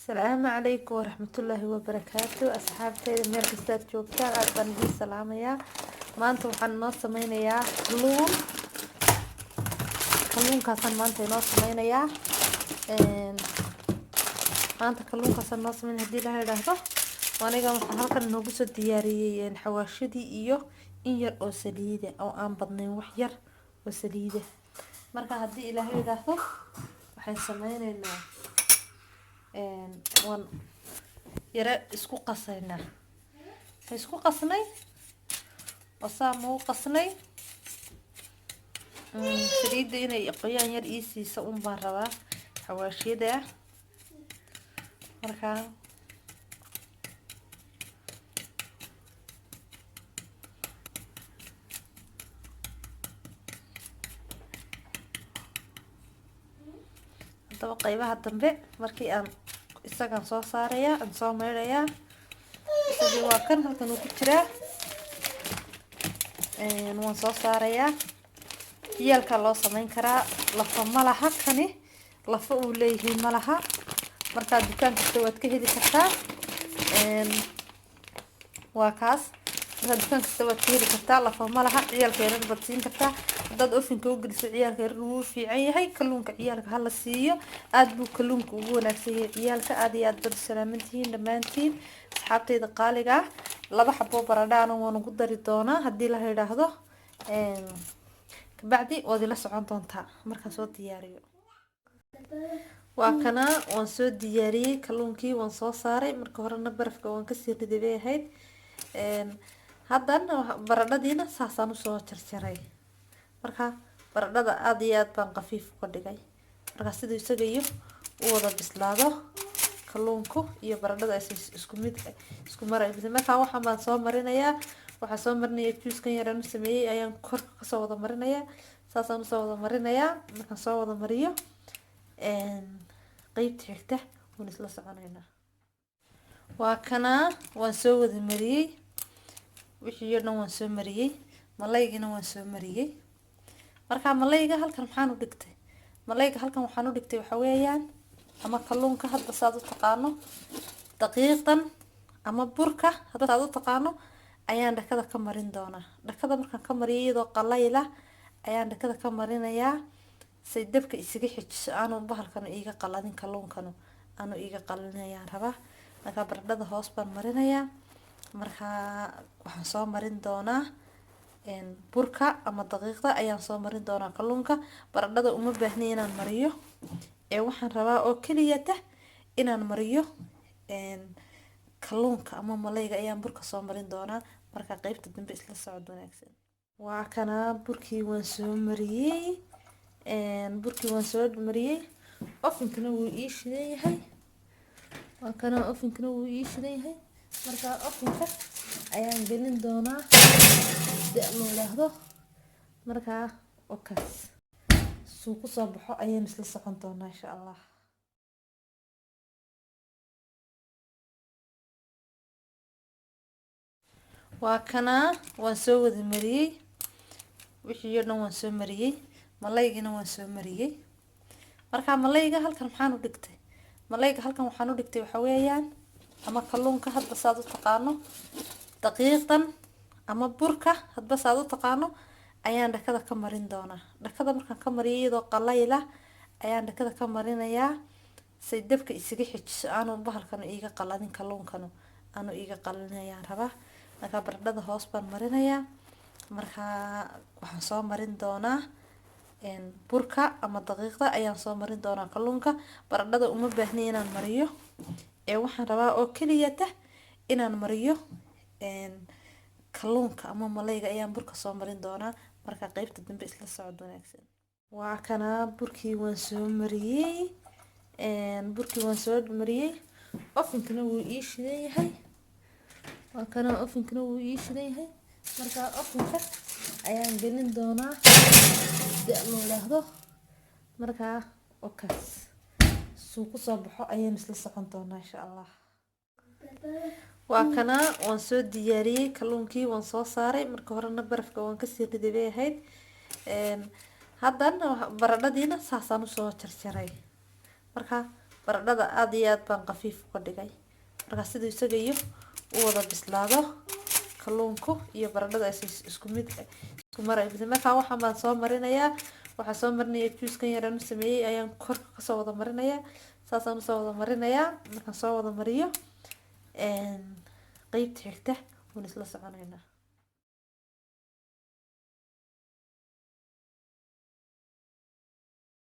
السلام عليكم ورحمة الله وبركاته أصحابتي ميل كستاد joogtaan aad baan idin salaamayaa maanta waxaan noo sameynayaa kalluunkaasaan maanta inoo sameynayaa maanta kalluunkaasaan noo sameyn haddii la yiraahdo aniga waxaan halkan noogu soo diyaariyay xawaashidii iyo in yar oo saliid oo aan badnayn wax yar oo saliid marka haddii ilaahay yiraahdo waxaan sameynaynaa wan yara isku qasayna isku qasnay wasaamu qasnay saliidda inay qoyaan yar ii siiso baan rabaa xawaashiyada marka hadaba qaybaha dambe markii aan isagan soo saaraya aan soo meelaya isagii waa kan halkan uu ku jiraa waan soo saaraya ciyaalka loo sameyn karaa lafa malaha kani lafa uu leeyahay malaha marka dukaan kasta waad ka heli kartaa waa kaas marka dukaan kasta waad ka heli kartaa lafa malaha ciyaalka yar baad siin kartaa dad ofinka u geliso ciyaalka yar uu fiican yahay kalluunka ciyaalka hala siiyo aad buu kalluunka ugu wanaagsan yahay ciyaalka aad iyo aad bad salaamantiin dhamaantiin asxaabtayda qaaliga laba xabo baradhaan waan ugu dari doonaa haddii la yiraahdo kabacdi waad ila socon doontaa markaan soo diyaariyo waa kana waan soo diyaariyay kalluunkii waan soo saaray marka horena barafka waan ka sii riday ahayd haddana baradhadiina saasaan u soo jarjaray marka baradhada aad iyo aad baan qafiif uga dhigay marka sidoo isaga iyo u wada bislaado kalluunku iyo baradhada isku mid isku maray marka waxaan soo marinayaa waxa soo marinayaa juuskan yar aan sameeyay ayaan kor ka soo wada marinayaa saasaan u soo wada marinayaa markaan soo wada mariyo qaybta xigta waan isla soconaynaa waa kana waan soo wada mariyay wixii dhan waan soo mariyay malaygina waan soo mariyay marka malayga halkan waxaan u dhigtay malayga halkan waxaan u dhigtay waxa weeyaan ama kalluunka hadda saad u taqaano daqiiqdan ama burka hadda saad u taqaano ayaan dhakada ka marin doonaa dhakada markaan ka mariyo iyadoo qalayla ayaan dhakada ka marinayaa say dabka isaga xijiso aanu bahalkan iiga qaladin kalluunkan aanu iiga qalinayaan rabaa marka baradhada hoos baan marinayaa marka waxaan soo marin doonaa burka ama daqiiqda ayaan soo marin doonaa kalluunka baradhada uma baahni inaan mariyo waxaan rabaa oo kaliya inaan mariyo kalluunka ama malayga ayaan burka soo marin doonaa marka qaybta dambe isla socod wanaagsan waa kana burkii waan soo mariyay ofinkana wuu ii shidan yahay waa kana ofinkana wuu ii shidan yahay marka ofinka ayaan gelin doonaa si loo yiraahdo marka okaas suu ku soo baxo ayaan isla socon doonaa insha Allah waa kana waan soo wada mariyay wixii dhan waan soo mariyay malaygina waan soo mariyay marka malayga halkan waxaan u dhigtay malayga halkan waxaan u dhigtay waxa weeyaan ama kalluunka hadda saad u taqaano daqiiqdan ama burka hadba saad u taqaano ayaan dhakada ka marin doonaa dhakada markaan ka mariyo iyadoo qalayla ayaan dhakada ka marinayaa say dabka isaga xijiso aanu bahalkan iiga qaladin kalluunkan aanu iiga qalinayaan rabaa marka baradhada hoos baan marinayaa marka waxaan soo marin doonaa burka ama daqiiqda ayaan soo marin doonaa kalluunka baradhada uma baahni inaan mariyo waxaan rabaa oo kaliya inaan mariyo kalluunka ama malayga ayaan burka soo marin doonaa marka qaybta dambe isla socod wanaagsan waa kana burkii waan soo mariyay ofinkana wuu ii shidan yahay waa kana ofinkana wuu ii shidan yahay marka ofinka ayaan gelin doonaa si loo yiraahdo marka okaas suu ku soo baxo ayaan isla socon doonaa insha Allah waa kana waan soo diyaariyay kalluunkii waan soo saaray marka horena barafka waan ka sii riday ahayd haddana baradhadiina saasaan u soo jarjaray marka baradhada aad iyo aad baan qafiif uga dhigay marka sidoo isaga iyo u wada bislaado kalluunku iyo baradhada isku mid isku maray marka waxaan baan soo marinayaa waxaan soo marinayaa juice-kan yar aan sameeyay ayaan kor ka soo wada marinayaa saasaan soo wada marinayaa markaan soo wada mariyo qaybta xigta waan isla soconaynaa